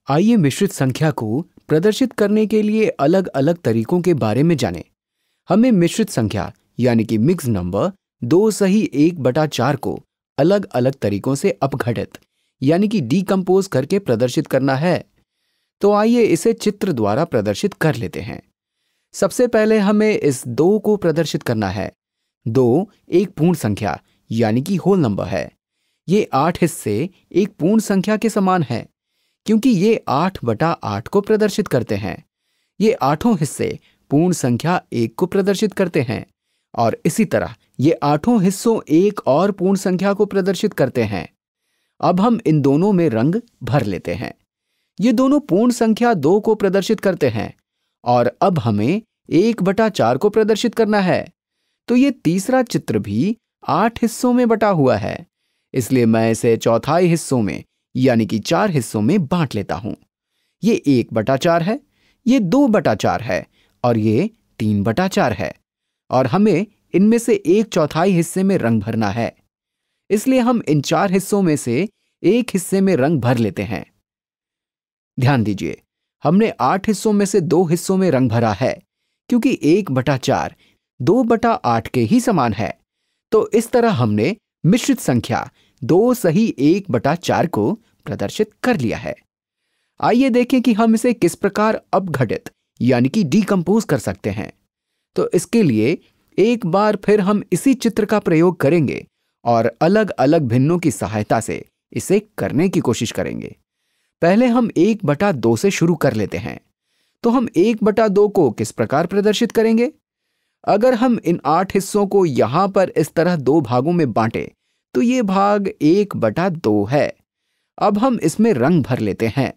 आइए मिश्रित संख्या को प्रदर्शित करने के लिए अलग अलग तरीकों के बारे में जानें। हमें मिश्रित संख्या यानी कि मिक्स नंबर 2 सही 1/4 को अलग अलग तरीकों से अपघटित यानी कि डीकंपोज करके प्रदर्शित करना है। तो आइए इसे चित्र द्वारा प्रदर्शित कर लेते हैं। सबसे पहले हमें इस 2 को प्रदर्शित करना है। 2 एक पूर्ण संख्या यानी कि होल नंबर है। ये 8 हिस्से एक पूर्ण संख्या के समान है क्योंकि ये 8/8 को प्रदर्शित करते हैं। ये आठों हिस्से पूर्ण संख्या 1 को प्रदर्शित करते हैं और इसी तरह ये आठों हिस्सों एक और पूर्ण संख्या को प्रदर्शित करते हैं। अब हम इन दोनों में रंग भर लेते हैं। ये दोनों पूर्ण संख्या 2 को प्रदर्शित करते हैं और अब हमें 1/4 को प्रदर्शित करना है। तो ये तीसरा चित्र भी 8 हिस्सों में बटा हुआ है, इसलिए मैं इसे चौथाई हिस्सों में यानी कि 4 हिस्सों में बांट लेता हूं। ये 1/4 है, ये 2/4 है और ये 3/4 है और हमें इनमें से 1/4 हिस्से में रंग भरना है। इसलिए हम इन 4 हिस्सों में से एक हिस्से में रंग भर लेते हैं। ध्यान दीजिए, हमने 8 हिस्सों में से 2 हिस्सों में रंग भरा है क्योंकि 1/4 2/8 के ही समान है। तो इस तरह हमने मिश्रित संख्या 2 सही 1/4 को प्रदर्शित कर लिया है। आइए देखें कि हम इसे किस प्रकार अपघटित यानी कि डीकंपोज कर सकते हैं। तो इसके लिए एक बार फिर हम इसी चित्र का प्रयोग करेंगे और अलग अलग भिन्नों की सहायता से इसे करने की कोशिश करेंगे। पहले हम 1/2 से शुरू कर लेते हैं। तो हम 1/2 को किस प्रकार प्रदर्शित करेंगे? अगर हम इन 8 हिस्सों को यहां पर इस तरह 2 भागों में बांटें तो ये भाग 1/2 है। अब हम इसमें रंग भर लेते हैं।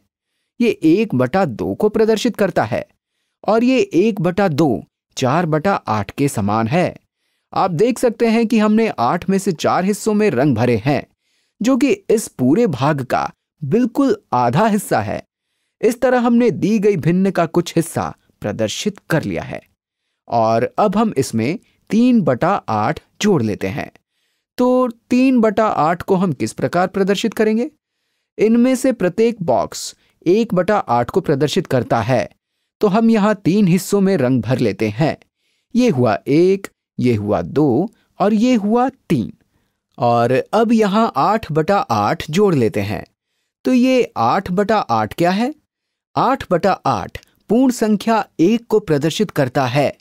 ये 1/2 को प्रदर्शित करता है और ये 1/2 4/8 के समान है। आप देख सकते हैं कि हमने 8 में से 4 हिस्सों में रंग भरे हैं, जो कि इस पूरे भाग का बिल्कुल आधा हिस्सा है। इस तरह हमने दी गई भिन्न का कुछ हिस्सा प्रदर्शित कर लिया है और अब हम इसमें 3/8 जोड़ लेते हैं। तो 3/8 को हम किस प्रकार प्रदर्शित करेंगे? इनमें से प्रत्येक बॉक्स 1/8 को प्रदर्शित करता है, तो हम यहां 3 हिस्सों में रंग भर लेते हैं। ये हुआ 1, ये हुआ 2 और ये हुआ 3। और अब यहां 8/8 जोड़ लेते हैं। तो ये 8/8 क्या है? 8/8 पूर्ण संख्या 1 को प्रदर्शित करता है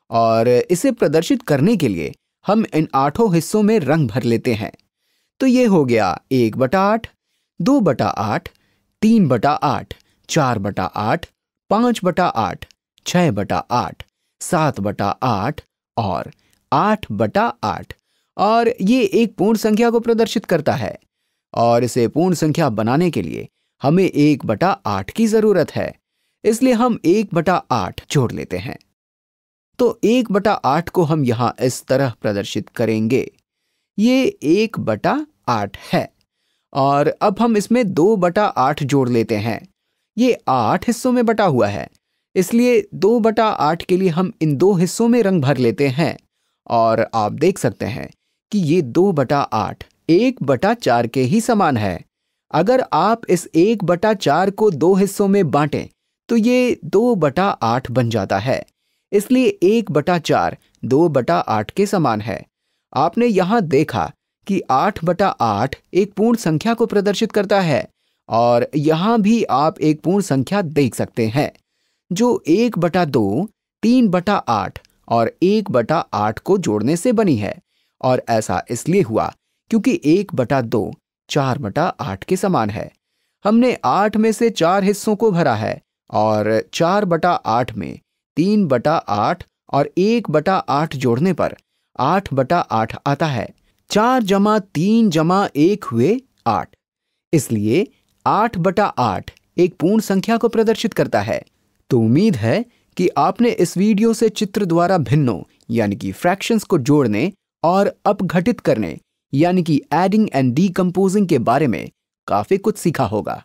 और इसे प्रदर्शित करने के लिए हम इन 8 हिस्सों में रंग भर लेते हैं। तो ये हो गया 1/8, 2/8, 3/8, 4/8, 5/8, 6/8, 7/8 और 8/8 और ये एक पूर्ण संख्या को प्रदर्शित करता है और इसे पूर्ण संख्या बनाने के लिए हमें 1/8 की जरूरत है, इसलिए हम 1/8 जोड़ लेते हैं। तो 1/8 को हम यहां इस तरह प्रदर्शित करेंगे। ये 1/8 है और अब हम इसमें 2/8 जोड़ लेते हैं। ये 8 हिस्सों में बटा हुआ है, इसलिए 2/8 के लिए हम इन 2 हिस्सों में रंग भर लेते हैं और आप देख सकते हैं कि ये 2/8 1/4 के ही समान है। अगर आप इस 1/4 को 2 हिस्सों में बांटें तो ये 2/8 बन जाता है, इसलिए 1/4 2/8 के समान है। आपने यहां देखा कि 8/8 एक पूर्ण संख्या को प्रदर्शित करता है और यहां भी आप एक पूर्ण संख्या देख सकते हैं जो 1/2, 3/8 और 1/8 को जोड़ने से बनी है और ऐसा इसलिए हुआ क्योंकि 1/2 4/8 के समान है। हमने 8 में से 4 हिस्सों को भरा है और 4/8 में 3/8 और 1/8 जोड़ने पर 8/8 आता है। 4 + 3 + 1 हुए 8, इसलिए 8/8 एक पूर्ण संख्या को प्रदर्शित करता है। तो उम्मीद है कि आपने इस वीडियो से चित्र द्वारा भिन्नों यानी कि फ्रैक्शंस को जोड़ने और अपघटित करने यानी कि एडिंग एंड डीकंपोजिंग के बारे में काफी कुछ सीखा होगा।